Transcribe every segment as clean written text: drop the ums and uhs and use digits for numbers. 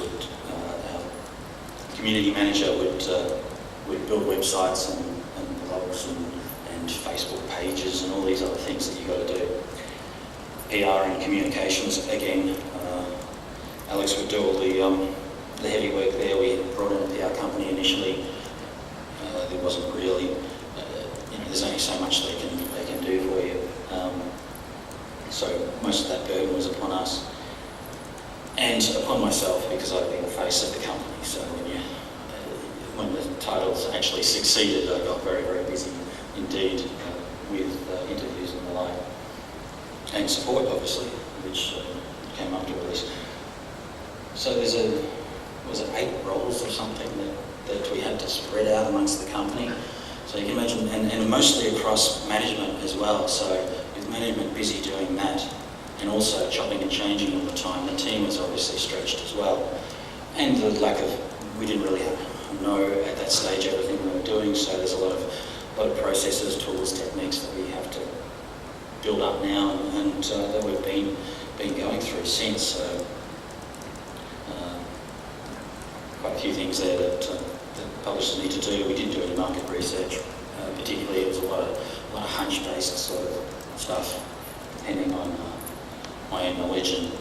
our community manager would build websites and blogs and Facebook pages and all these other things that you've got to do. PR and communications, again, Alex would do all the heavy work there. We brought in a PR company initially. There wasn't really, there's only so much they can do for you. So most of that burden was upon us and upon myself, because I'd been the face of the company. So when the titles actually succeeded, I got very, very busy indeed with interviews and the like, and support obviously, which came after release. So there's was it 8 roles or something that we had to spread out amongst the company. So you can imagine, and mostly across management as well. So with management busy doing that, and also chopping and changing all the time, the team was obviously stretched as well. And the lack of, we didn't really know at that stage everything we were doing, so there's a lot of processes, tools, techniques that we have to build up now, and that we've been going through since. So quite a few things there that publishers need to do. We didn't do any market research, particularly. It was a lot of hunch-based sort of stuff, depending on my own knowledge and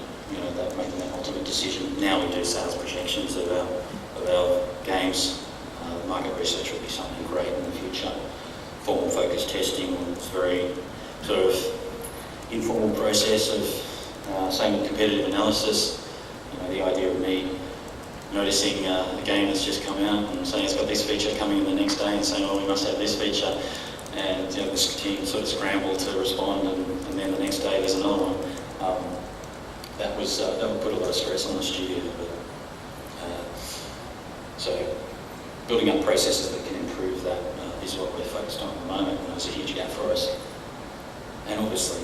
that making that ultimate decision. Now we do sales projections of our games. Market research will be something great in the future. Formal focus testing, it's very sort of informal process of same with competitive analysis. The idea of me noticing a game that's just come out and saying it's got this feature coming in the next day and saying, oh, we must have this feature, and this team sort of scrambled to respond, and then the next day there's another one. That would put a lot of stress on the studio. So building up processes that can improve that is what we're focused on at the moment, and it's a huge gap for us. And obviously,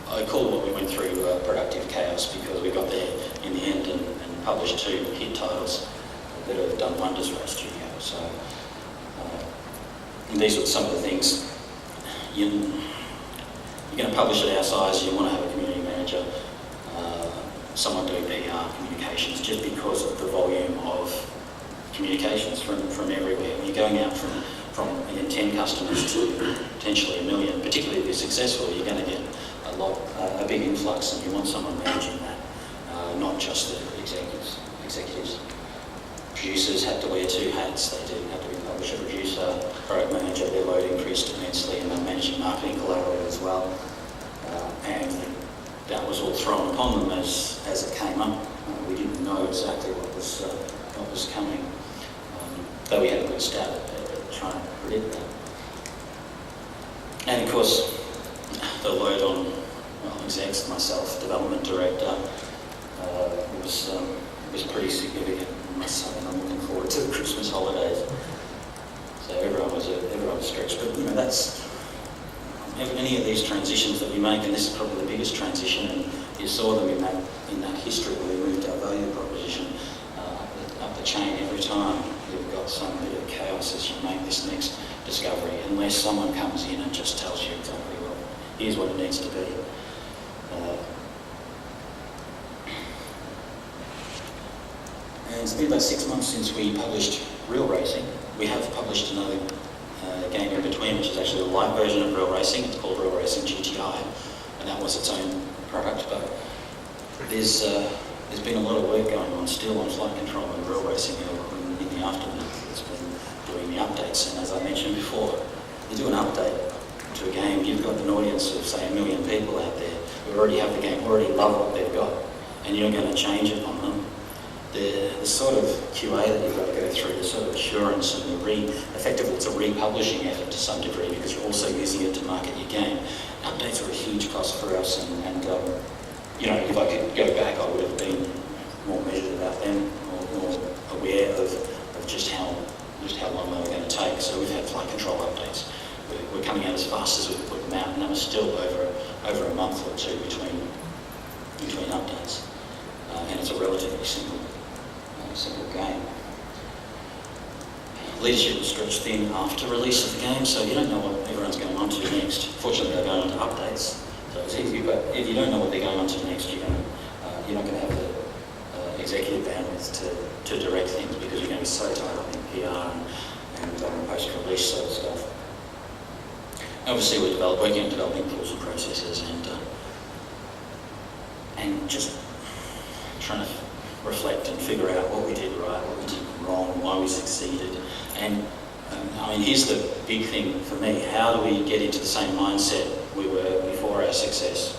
I call what we went through productive chaos, because we got there in the end and published 2 hit titles that have done wonders for our studio. So these were some of the things. You're going to publish at our size, you want to have a community manager, someone doing PR, communications, just because of the volume of communications from everywhere. When you're going out from 10 customers to potentially 1 million, particularly if you're successful, you're going to get a big influx, and you want someone managing that, not just the executives. Producers had to wear 2 hats. They didn't have to be publisher, producer, product manager. Their load increased immensely, and they're managing marketing collateral as well. And that was all thrown upon them as it came up. We didn't know exactly what was coming, though we had a good start at trying to predict that. And of course, the load on execs, myself, development director, was pretty significant, I must say, and I'm looking forward to the Christmas holidays. So everyone was stretched, but that's any of these transitions that we make, and this is probably the biggest transition, and you saw them in that history where we moved our value proposition up the chain. Every time you've got some bit of chaos as you make this next discovery, unless someone comes in and just tells you exactly, well, here's what it needs to be. And it's been about 6 months since we published Real Racing. We have published another game in between, which is actually a light version of Real Racing. It's called Real Racing GTI, and that was its own product. But there's been a lot of work going on still on flight control and Real Racing in the aftermath. It's been doing the updates, and as I mentioned before, you do an update to a game, you've got an audience of, say, 1 million people out there who already have the game, already love what they've got, and you're going to change it on them. The sort of QA that you've got to go through, the sort of assurance, and effectively it's a republishing effort to some degree, because you're also using it to market your game. Updates are a huge cost for us, and if I could go back, I would have been more measured about them, more aware of just how long they were going to take. So we've had flight control updates. We're coming out as fast as we could put them out, and that was still over a month or 2 between updates. And it's a relatively simple game. Leadership was stretched thin after release of the game, so you don't know what everyone's going on to next. Fortunately, they're going on to updates, so it's easy. But if you don't know what they're going on to next, you're not going to have the executive bandwidth to direct things because you're going to be so tied up in PR and post-release sort of stuff. Obviously, we're working on developing tools and processes and just trying to reflect and figure out what we did right, what we did wrong, why we succeeded. And I mean, here's the big thing for me. How do we get into the same mindset we were before our success?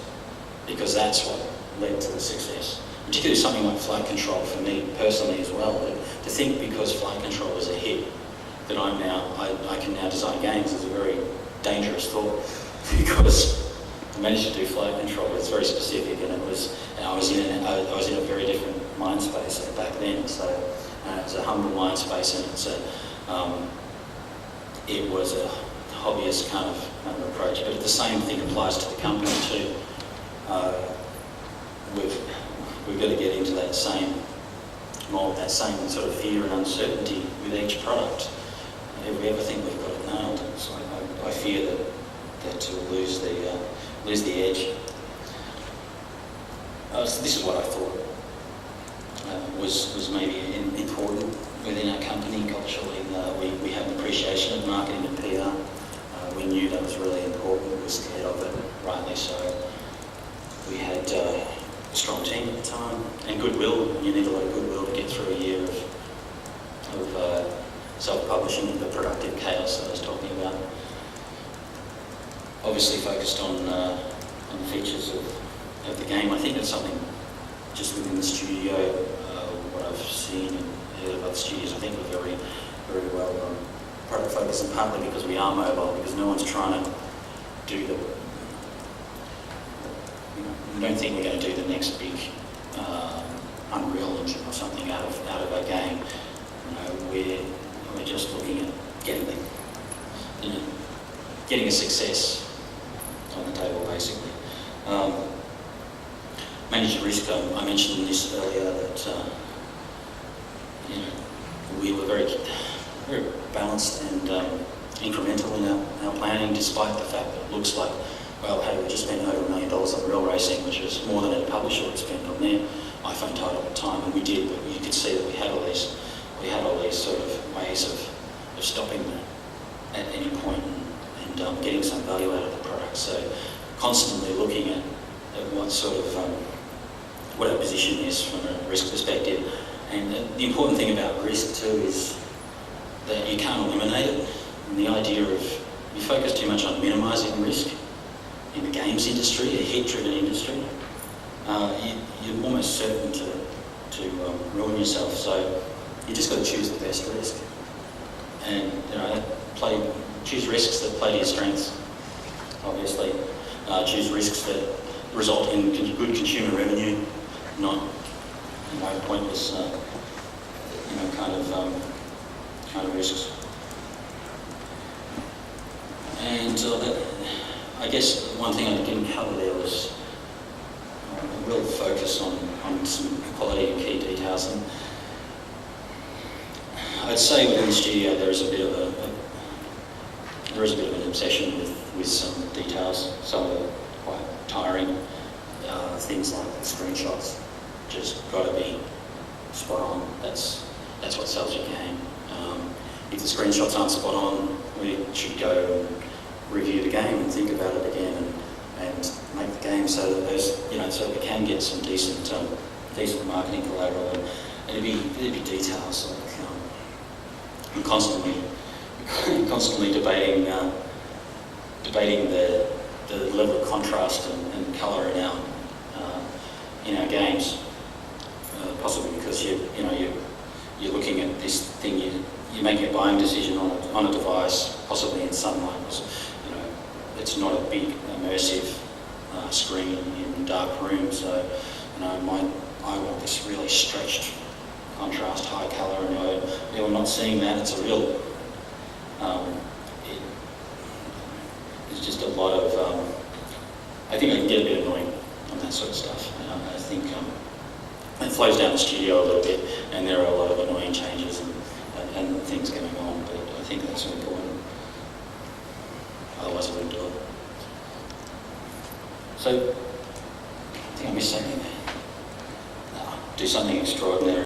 Because that's what led to the success. Particularly something like flight control for me personally as well. To think because flight control is a hit, that I can now design games is a very dangerous thought because I managed to do flight control. It's very specific, and I was in a very different mind space back then. So it's a humble mind space, and it was a hobbyist kind of approach. But the same thing applies to the company too. We've got to get into that same mold, that same sort of fear and uncertainty with each product. If we ever think we've got it nailed, so I fear that we'll lose the edge. So this is what I thought was maybe important within our company culturally. We have an appreciation of marketing and PR. We knew that was really important. We were scared of it, rightly so. We had a strong team at the time and goodwill. You need a lot of goodwill to get through a year of self-publishing and the productive chaos that I was talking about. Obviously focused on the features of the game. I think that's something just within the studio, what I've seen and heard of other studios, I think we're very, very well product focused, and partly because we are mobile, because no one's trying to do the, we don't think we're going to do the next big Unreal Engine or something out of our game. We're just looking at getting a success on the table, basically. Managed risk. I mentioned this earlier that we were very balanced and incremental in our planning, despite the fact that it looks like, well, hey, we just spent over $1 million on real racing, which is more than a publisher would spend on their iPhone title at the time, and we did. But you could see that we had all these sort of ways of stopping that at any point and getting some value out of the product. So constantly looking at what sort of what our position is from a risk perspective. And the important thing about risk too is that you can't eliminate it. And the idea of you focus too much on minimising risk in the games industry, a hit-driven industry, you're almost certain to ruin yourself. So you just got to choose the best risk, and choose risks that play to your strengths. Obviously, choose risks that result in good consumer revenue, not pointless, kind of risks. And I guess one thing I didn't cover there was a real focus on some quality and key details. And I'd say within the studio there is a bit of an obsession with some details. Some are quite tiring. Things like screenshots just got to be spot on. That's what sells your game. If the screenshots aren't spot on, we should go and review the game and think about it again and make the game so that so that we can get some decent marketing collateral. And it'd be details like I'm constantly debating the level of contrast and colour in our games. Possibly because you're looking at this thing, you're making a buying decision on a device, possibly in sunlight. It's not a big immersive screen in dark rooms. So I want this really stretched contrast, high colour, and we're not seeing that. It's a real. It's just a lot of. I think I can get a bit annoying on that sort of stuff. I think it flows down the studio a little bit, and there are a lot of annoying changes and things going on. But I think that's important. Otherwise, I wouldn't do it. So I think I missed something there. do something extraordinary.